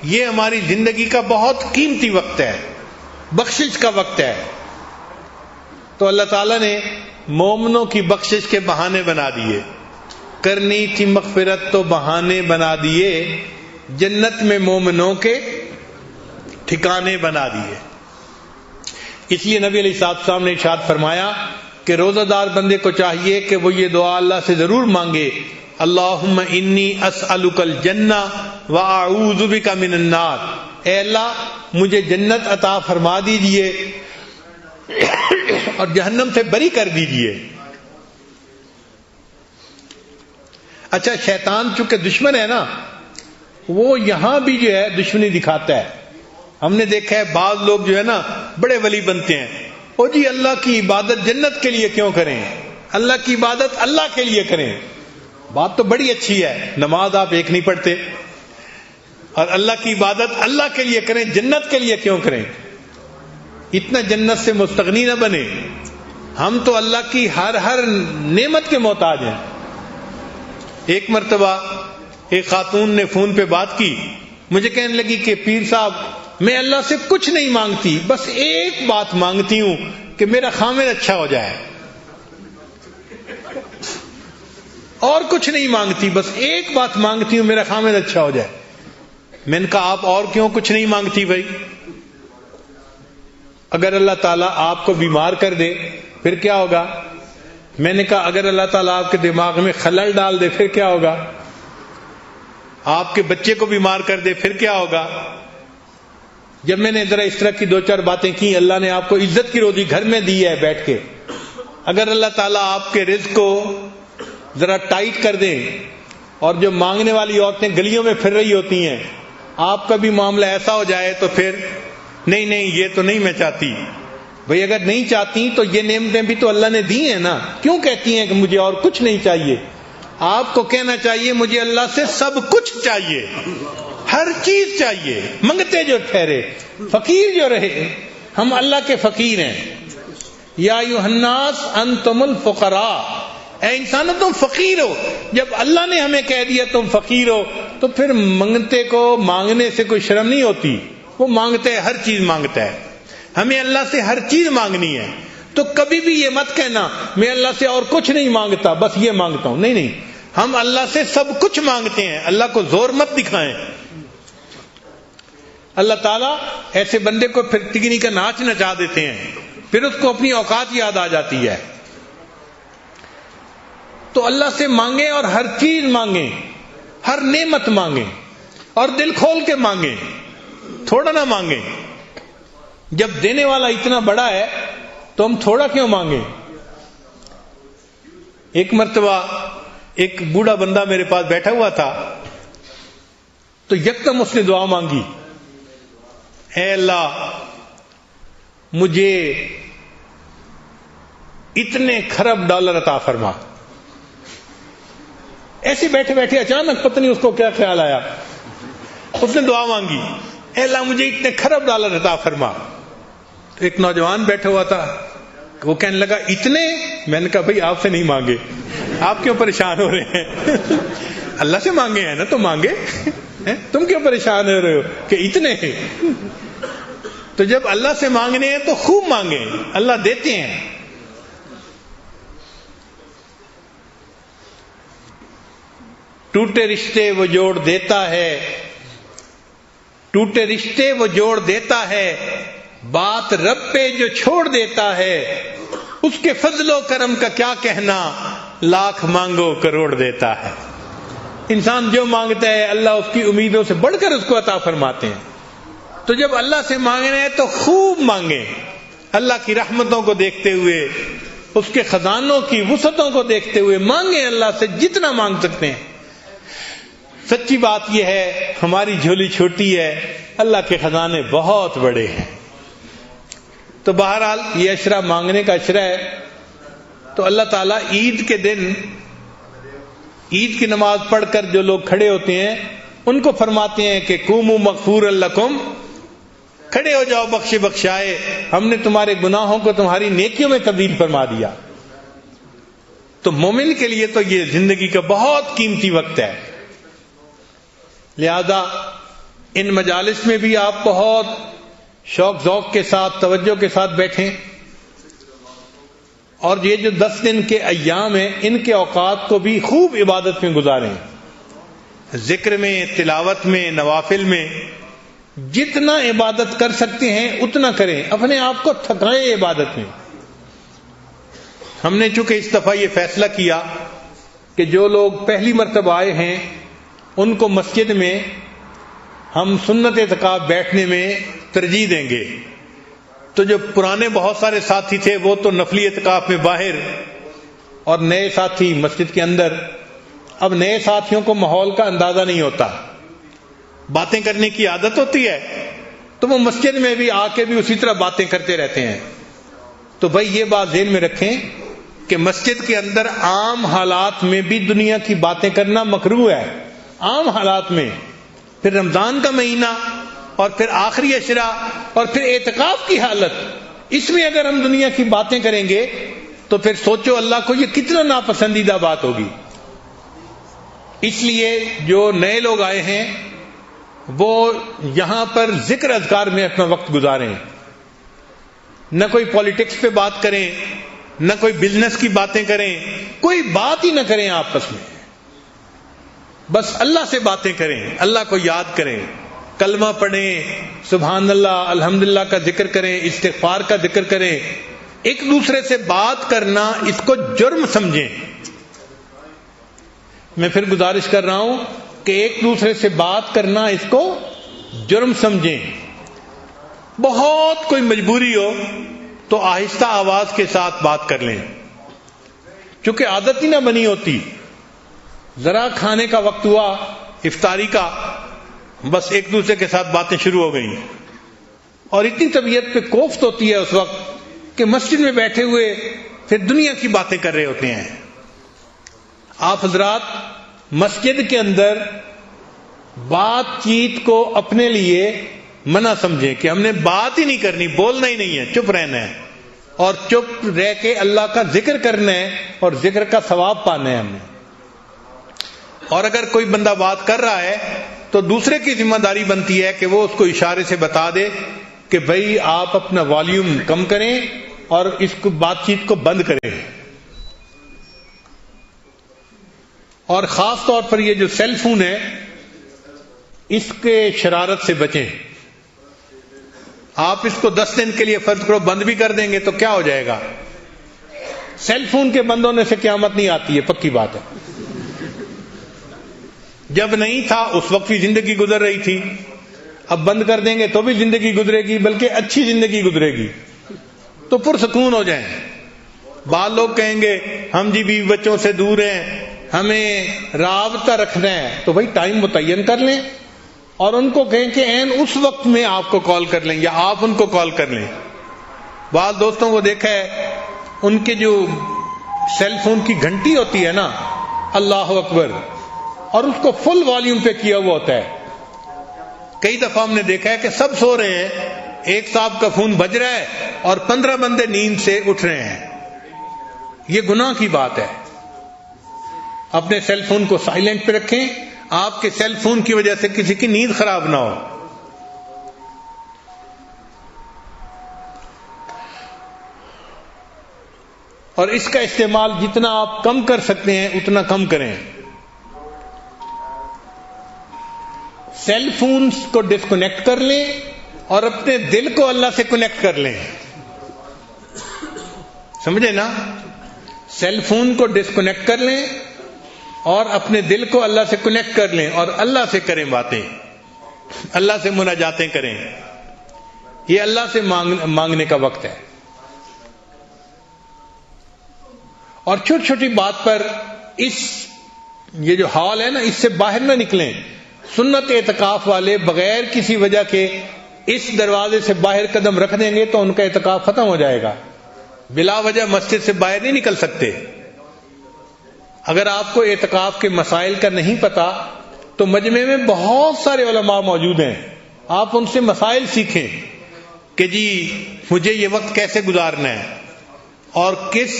یہ ہماری زندگی کا بہت قیمتی وقت ہے، بخشش کا وقت ہے. تو اللہ تعالیٰ نے مومنوں کی بخشش کے بہانے بنا دیے، کرنی تھی مغفرت تو بہانے بنا دیے، جنت میں مومنوں کے ٹھکانے بنا دیے. اس لیے نبی علیہ السلام نے ارشاد فرمایا کہ روزہ دار بندے کو چاہیے کہ وہ یہ دعا اللہ سے ضرور مانگے، اللہم انی اسألک الجنہ واعوذ بک من النار. اے اللہ مجھے جنت عطا فرما دیجئے اور جہنم سے بری کر دیجئے. اچھا، شیطان چونکہ دشمن ہے نا، وہ یہاں بھی جو ہے دشمنی دکھاتا ہے. ہم نے دیکھا ہے بعض لوگ جو ہے نا بڑے ولی بنتے ہیں، او جی اللہ کی عبادت جنت کے لیے کیوں کریں، اللہ کی عبادت اللہ کے لیے کریں. بات تو بڑی اچھی ہے، نماز آپ ایک نہیں پڑھتے، اور اللہ کی عبادت اللہ کے لیے کریں، جنت کے لیے کیوں کریں. اتنا جنت سے مستغنی نہ بنے. ہم تو اللہ کی ہر نعمت کے محتاج ہیں. ایک مرتبہ ایک خاتون نے فون پہ بات کی، مجھے کہنے لگی کہ پیر صاحب میں اللہ سے کچھ نہیں مانگتی، بس ایک بات مانگتی ہوں کہ میرا خامد اچھا ہو جائے، اور کچھ نہیں مانگتی، بس ایک بات مانگتی ہوں میرا خامد اچھا ہو جائے. میں نے کہا آپ اور کیوں کچھ نہیں مانگتی بھائی؟ اگر اللہ تعالیٰ آپ کو بیمار کر دے پھر کیا ہوگا؟ میں نے کہا اگر اللہ تعالیٰ آپ کے دماغ میں خلل ڈال دے پھر کیا ہوگا؟ آپ کے بچے کو بیمار کر دے پھر کیا ہوگا؟ جب میں نے ذرا اس طرح کی دو چار باتیں کی، اللہ نے آپ کو عزت کی روزی گھر میں دی ہے بیٹھ کے، اگر اللہ تعالیٰ آپ کے رزق کو ذرا ٹائٹ کر دیں، اور جو مانگنے والی عورتیں گلیوں میں پھر رہی ہوتی ہیں، آپ کا بھی معاملہ ایسا ہو جائے تو پھر نہیں یہ تو نہیں میں چاہتی. بھئی اگر نہیں چاہتی تو یہ نعمتیں بھی تو اللہ نے دی ہیں نا، کیوں کہتی ہیں کہ مجھے اور کچھ نہیں چاہیے؟ آپ کو کہنا چاہیے مجھے اللہ سے سب کچھ چاہیے، ہر چیز چاہیے، منگتے جو ٹھہرے، فقیر جو رہے. ہم اللہ کے فقیر ہیں. یا ایھا الناس انتم الفقراء، اے انسانوں تم فقیر ہو. جب اللہ نے ہمیں کہہ دیا تم فقیر ہو تو پھر منگتے کو مانگنے سے کوئی شرم نہیں ہوتی. وہ مانگتا ہے، ہر چیز مانگتا ہے. ہمیں اللہ سے ہر چیز مانگنی ہے. تو کبھی بھی یہ مت کہنا میں اللہ سے اور کچھ نہیں مانگتا، بس یہ مانگتا ہوں. نہیں، ہم اللہ سے سب کچھ مانگتے ہیں. اللہ کو زور مت دکھائیں. اللہ تعالیٰ ایسے بندے کو پھر تگنی کا ناچ نچا دیتے ہیں، پھر اس کو اپنی اوقات یاد آ جاتی ہے. تو اللہ سے مانگیں اور ہر چیز مانگیں، ہر نعمت مانگیں، اور دل کھول کے مانگیں، تھوڑا نہ مانگیں. جب دینے والا اتنا بڑا ہے تو ہم تھوڑا کیوں مانگیں؟ ایک مرتبہ ایک بوڑھا بندہ میرے پاس بیٹھا ہوا تھا، تو یکدم اس نے دعا مانگی، اے اللہ مجھے اتنے خرب ڈالر عطا فرما. ایسے بیٹھے بیٹھے اچانک پتہ نہیں اس کو کیا خیال آیا، اس نے دعا مانگی، اے اللہ مجھے اتنے خرب ڈالر عطا فرما. تو ایک نوجوان بیٹھا ہوا تھا، وہ کہنے لگا اتنے؟ میں نے کہا بھائی آپ سے نہیں مانگے، آپ کیوں پریشان ہو رہے ہیں؟ اللہ سے مانگے ہیں نا تو مانگے، تم کیوں پریشان ہو رہے ہو کہ اتنے ہیں؟ تو جب اللہ سے مانگنے ہیں تو خوب مانگیں، اللہ دیتے ہیں. ٹوٹے رشتے وہ جوڑ دیتا ہے، ٹوٹے رشتے وہ جوڑ دیتا ہے، بات رب پہ جو چھوڑ دیتا ہے، اس کے فضل و کرم کا کیا کہنا، لاکھ مانگو کروڑ دیتا ہے. انسان جو مانگتا ہے اللہ اس کی امیدوں سے بڑھ کر اس کو عطا فرماتے ہیں. تو جب اللہ سے مانگنا ہے تو خوب مانگیں، اللہ کی رحمتوں کو دیکھتے ہوئے، اس کے خزانوں کی وسعتوں کو دیکھتے ہوئے مانگیں، اللہ سے جتنا مانگ سکتے ہیں. سچی بات یہ ہے ہماری جھولی چھوٹی ہے، اللہ کے خزانے بہت بڑے ہیں. تو بہرحال یہ عشرہ مانگنے کا عشرہ ہے. تو اللہ تعالیٰ عید کے دن عید کی نماز پڑھ کر جو لوگ کھڑے ہوتے ہیں ان کو فرماتے ہیں کہ قوموا مغفورا لکم، کھڑے ہو جاؤ بخشے بخشائے، ہم نے تمہارے گناہوں کو تمہاری نیکیوں میں تبدیل فرما دیا. تو مومن کے لیے تو یہ زندگی کا بہت قیمتی وقت ہے. لہذا ان مجالس میں بھی آپ بہت شوق ذوق کے ساتھ توجہ کے ساتھ بیٹھیں، اور یہ جو 10 دن کے ایام ہیں ان کے اوقات کو بھی خوب عبادت میں گزاریں، ذکر میں، تلاوت میں، نوافل میں، جتنا عبادت کر سکتے ہیں اتنا کریں، اپنے آپ کو تھکائیں عبادت میں۔ ہم نے چونکہ اس دفعہ یہ فیصلہ کیا کہ جو لوگ پہلی مرتبہ آئے ہیں ان کو مسجد میں ہم سنت اعتکاف بیٹھنے میں ترجیح دیں گے، تو جو پرانے بہت سارے ساتھی تھے وہ تو نفلی اعتکاف میں باہر، اور نئے ساتھی مسجد کے اندر۔ اب نئے ساتھیوں کو ماحول کا اندازہ نہیں ہوتا، باتیں کرنے کی عادت ہوتی ہے تو وہ مسجد میں بھی آ کے بھی اسی طرح باتیں کرتے رہتے ہیں۔ تو بھائی یہ بات ذہن میں رکھیں کہ مسجد کے اندر عام حالات میں بھی دنیا کی باتیں کرنا مکروہ ہے، عام حالات میں، پھر رمضان کا مہینہ اور پھر آخری عشرہ اور پھر اعتکاف کی حالت، اس میں اگر ہم دنیا کی باتیں کریں گے تو پھر سوچو اللہ کو یہ کتنا ناپسندیدہ بات ہوگی۔ اس لیے جو نئے لوگ آئے ہیں وہ یہاں پر ذکر اذکار میں اپنا وقت گزاریں، نہ کوئی پالیٹکس پہ بات کریں، نہ کوئی بزنس کی باتیں کریں، کوئی بات ہی نہ کریں آپس میں، بس اللہ سے باتیں کریں، اللہ کو یاد کریں، کلمہ پڑھیں، سبحان اللہ الحمدللہ کا ذکر کریں، استغفار کا ذکر کریں۔ ایک دوسرے سے بات کرنا اس کو جرم سمجھیں۔ میں پھر گزارش کر رہا ہوں کہ ایک دوسرے سے بات کرنا اس کو جرم سمجھیں۔ بہت کوئی مجبوری ہو تو آہستہ آواز کے ساتھ بات کر لیں، چونکہ عادت ہی نہ بنی ہوتی۔ ذرا کھانے کا وقت ہوا افطاری کا، بس ایک دوسرے کے ساتھ باتیں شروع ہو گئیں، اور اتنی طبیعت پہ کوفت ہوتی ہے اس وقت کہ مسجد میں بیٹھے ہوئے پھر دنیا کی باتیں کر رہے ہوتے ہیں۔ آپ حضرات مسجد کے اندر بات چیت کو اپنے لیے منع سمجھیں کہ ہم نے بات ہی نہیں کرنی، بولنا ہی نہیں ہے، چپ رہنا ہے، اور چپ رہ کے اللہ کا ذکر کرنا ہے اور ذکر کا ثواب پانا ہے ہم نے۔ اور اگر کوئی بندہ بات کر رہا ہے تو دوسرے کی ذمہ داری بنتی ہے کہ وہ اس کو اشارے سے بتا دے کہ بھائی آپ اپنا والیوم کم کریں اور اس کو بات چیت کو بند کریں۔ اور خاص طور پر یہ جو سیل فون ہے اس کے شرارت سے بچیں۔ آپ اس کو 10 دن کے لیے فرض کرو بند بھی کر دیں گے تو کیا ہو جائے گا؟ سیل فون کے بند ہونے سے قیامت نہیں آتی ہے، پکی بات ہے۔ جب نہیں تھا اس وقت بھی زندگی گزر رہی تھی، اب بند کر دیں گے تو بھی زندگی گزرے گی، بلکہ اچھی زندگی گزرے گی، تو پرسکون ہو جائیں۔ بعض لوگ کہیں گے ہم جی بیوی بچوں سے دور ہیں، ہمیں رابطہ رکھنا ہے، تو بھائی ٹائم متعین کر لیں اور ان کو کہیں کہ این اس وقت میں آپ کو کال کر لیں یا آپ ان کو کال کر لیں۔ بعض دوستوں کو دیکھا ہے ان کے جو سیل فون کی گھنٹی ہوتی ہے نا، اللہ اکبر، اور اس کو فل والیوم پہ کیا ہوا ہوتا ہے۔ کئی دفعہ ہم نے دیکھا ہے کہ سب سو رہے ہیں، ایک صاحب کا فون بج رہا ہے اور 15 بندے نیند سے اٹھ رہے ہیں۔ یہ گناہ کی بات ہے۔ اپنے سیل فون کو سائلنٹ پہ رکھیں، آپ کے سیل فون کی وجہ سے کسی کی نیند خراب نہ ہو۔ اور اس کا استعمال جتنا آپ کم کر سکتے ہیں اتنا کم کریں۔ سیل فون کو ڈسکنیکٹ کر لیں اور اپنے دل کو اللہ سے کنیکٹ کر لیں۔ سمجھے نا؟ سیل فون کو ڈسکنیکٹ کر لیں اور اپنے دل کو اللہ سے کنیکٹ کر لیں اور اللہ سے کریں باتیں، اللہ سے مناجاتیں کریں۔ یہ اللہ سے مانگنے کا وقت ہے۔ اور چھوٹی چھوٹی بات پر یہ جو حال ہے نا، اس سے باہر نہ نکلیں۔ سنت اعتکاف والے بغیر کسی وجہ کے اس دروازے سے باہر قدم رکھ دیں گے تو ان کا اعتکاف ختم ہو جائے گا۔ بلا وجہ مسجد سے باہر نہیں نکل سکتے۔ اگر آپ کو اعتکاف کے مسائل کا نہیں پتا تو مجمع میں بہت سارے علماء موجود ہیں، آپ ان سے مسائل سیکھیں کہ جی مجھے یہ وقت کیسے گزارنا ہے اور کس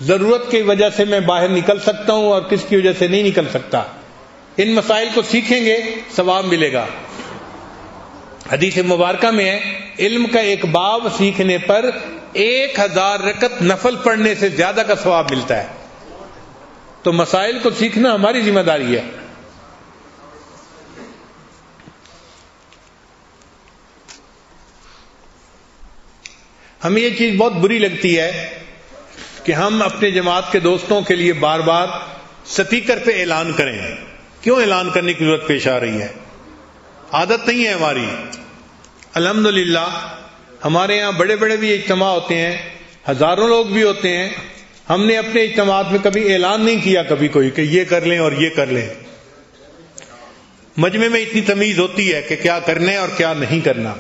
ضرورت کی وجہ سے میں باہر نکل سکتا ہوں اور کس کی وجہ سے نہیں نکل سکتا۔ ان مسائل کو سیکھیں گے ثواب ملے گا. حدیث مبارکہ میں ہے علم کا ایک باب سیکھنے پر 1000 رکعت نفل پڑھنے سے زیادہ کا ثواب ملتا ہے. تو مسائل کو سیکھنا ہماری ذمہ داری ہے. ہمیں یہ چیز بہت بری لگتی ہے کہ ہم اپنے جماعت کے دوستوں کے لیے بار بار سپیکر پہ اعلان کریں. کیوں اعلان کرنے کی ضرورت پیش آ رہی ہے؟ عادت نہیں ہے ہماری. الحمدللہ ہمارے یہاں بڑے بڑے بھی اجتماع ہوتے ہیں, ہزاروں لوگ بھی ہوتے ہیں. ہم نے اپنے اجتماعات میں کبھی اعلان نہیں کیا کبھی کوئی کہ یہ کر لیں اور یہ کر لیں. مجمع میں اتنی تمیز ہوتی ہے کہ کیا کرنا ہے اور کیا نہیں کرنا.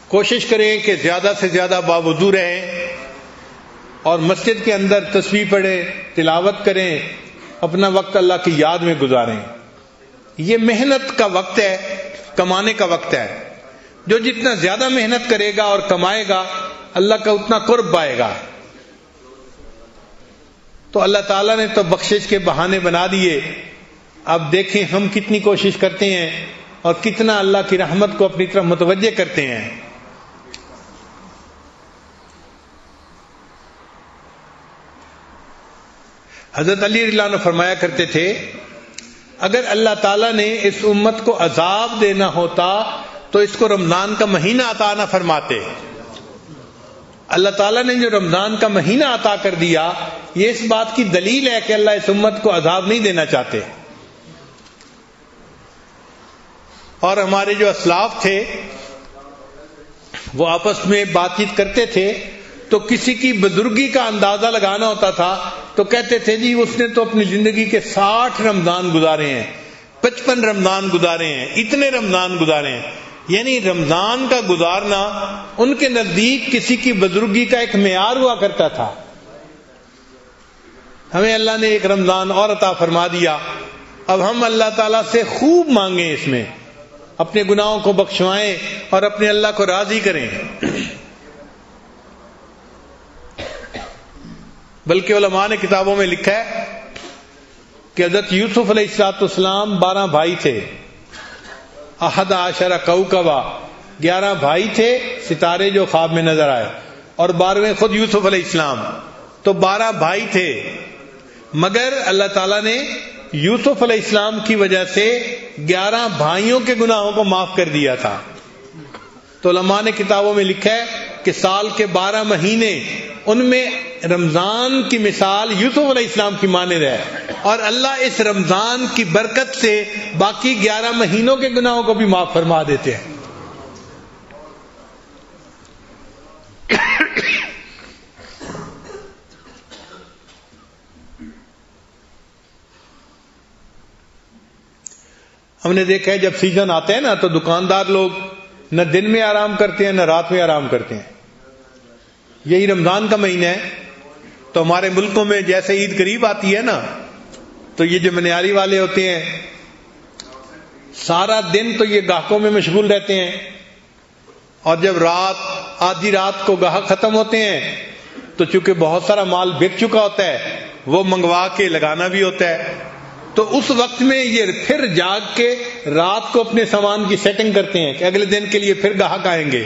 کوشش کریں کہ زیادہ سے زیادہ باوضو رہیں اور مسجد کے اندر تسبیح پڑھیں, تلاوت کریں, اپنا وقت اللہ کی یاد میں گزاریں. یہ محنت کا وقت ہے, کمانے کا وقت ہے. جو جتنا زیادہ محنت کرے گا اور کمائے گا اللہ کا اتنا قرب پائے گا. تو اللہ تعالیٰ نے تو بخشش کے بہانے بنا دیے. اب دیکھیں ہم کتنی کوشش کرتے ہیں اور کتنا اللہ کی رحمت کو اپنی طرف متوجہ کرتے ہیں. حضرت علی رضی اللہ عنہ فرمایا کرتے تھے اگر اللہ تعالیٰ نے اس امت کو عذاب دینا ہوتا تو اس کو رمضان کا مہینہ عطا نہ فرماتے. اللہ تعالیٰ نے جو رمضان کا مہینہ عطا کر دیا یہ اس بات کی دلیل ہے کہ اللہ اس امت کو عذاب نہیں دینا چاہتے. اور ہمارے جو اسلاف تھے وہ آپس میں بات چیت کرتے تھے تو کسی کی بزرگی کا اندازہ لگانا ہوتا تھا تو کہتے تھے جی اس نے تو اپنی زندگی کے 60 رمضان گزارے ہیں, 55 رمضان گزارے ہیں, اتنے رمضان گزارے ہیں. یعنی رمضان کا گزارنا ان کے نزدیک کسی کی بزرگی کا ایک معیار ہوا کرتا تھا. ہمیں اللہ نے ایک رمضان اور عطا فرما دیا. اب ہم اللہ تعالیٰ سے خوب مانگیں, اس میں اپنے گناہوں کو بخشوائیں اور اپنے اللہ کو راضی کریں. بلکہ علماء نے کتابوں میں لکھا ہے کہ حضرت یوسف علیہ السلام 12 بھائی تھے. 11 کوكبا 11 بھائی تھے, ستارے جو خواب میں نظر آئے, اور 12ویں خود یوسف علیہ السلام. تو 12 بھائی تھے, مگر اللہ تعالیٰ نے یوسف علیہ السلام کی وجہ سے 11 بھائیوں کے گناہوں کو معاف کر دیا تھا. تو علماء نے کتابوں میں لکھا ہے کہ سال کے 12 مہینے ان میں رمضان کی مثال یوسف علیہ السلام کی مانند ہے, اور اللہ اس رمضان کی برکت سے باقی 11 مہینوں کے گناہوں کو بھی معاف فرما دیتے ہیں. ہم نے دیکھا ہے جب سیزن آتے ہیں نا تو دکاندار لوگ نہ دن میں آرام کرتے ہیں نہ رات میں آرام کرتے ہیں. یہی رمضان کا مہینہ ہے تو ہمارے ملکوں میں جیسے عید قریب آتی ہے نا تو یہ جو منیاری والے ہوتے ہیں سارا دن تو یہ گاہکوں میں مشغول رہتے ہیں, اور جب آدھی رات کو گاہک ختم ہوتے ہیں تو چونکہ بہت سارا مال بک چکا ہوتا ہے وہ منگوا کے لگانا بھی ہوتا ہے. تو اس وقت میں یہ پھر جاگ کے رات کو اپنے سامان کی سیٹنگ کرتے ہیں کہ اگلے دن کے لیے پھر گاہک آئیں گے.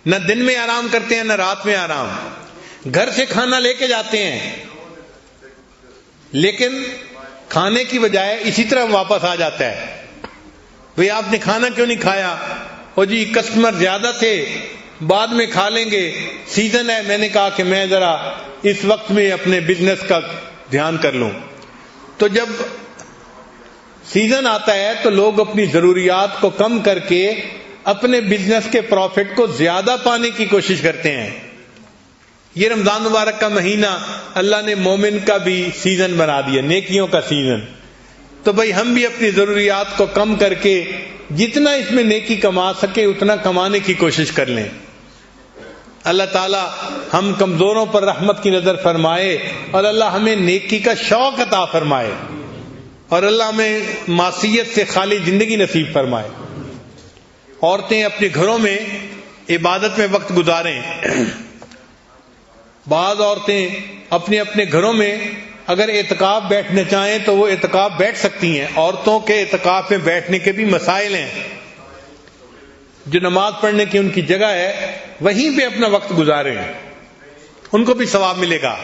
نہ دن میں آرام کرتے ہیں نہ رات میں آرام. گھر سے کھانا لے کے جاتے ہیں لیکن کھانے کی بجائے اسی طرح واپس آ جاتا ہے. بھئی آپ نے کھانا کیوں نہیں کھایا؟ او جی کسٹمر زیادہ تھے, بعد میں کھا لیں گے, سیزن ہے. میں نے کہا کہ میں ذرا اس وقت میں اپنے بزنس کا دھیان کر لوں. تو جب سیزن آتا ہے تو لوگ اپنی ضروریات کو کم کر کے اپنے بزنس کے پروفٹ کو زیادہ پانے کی کوشش کرتے ہیں. یہ رمضان مبارک کا مہینہ اللہ نے مومن کا بھی سیزن بنا دیا, نیکیوں کا سیزن. تو بھائی ہم بھی اپنی ضروریات کو کم کر کے جتنا اس میں نیکی کما سکے اتنا کمانے کی کوشش کر لیں. اللہ تعالی ہم کمزوروں پر رحمت کی نظر فرمائے, اور اللہ ہمیں نیکی کا شوق عطا فرمائے, اور اللہ ہمیں معصیت سے خالی زندگی نصیب فرمائے. عورتیں اپنے گھروں میں عبادت میں وقت گزاریں. بعض عورتیں اپنے اپنے گھروں میں اگر اعتکاف بیٹھنا چاہیں تو وہ اعتکاف بیٹھ سکتی ہیں. عورتوں کے اعتکاف میں بیٹھنے کے بھی مسائل ہیں. جو نماز پڑھنے کی ان کی جگہ ہے وہیں پہ اپنا وقت گزاریں, ان کو بھی ثواب ملے گا.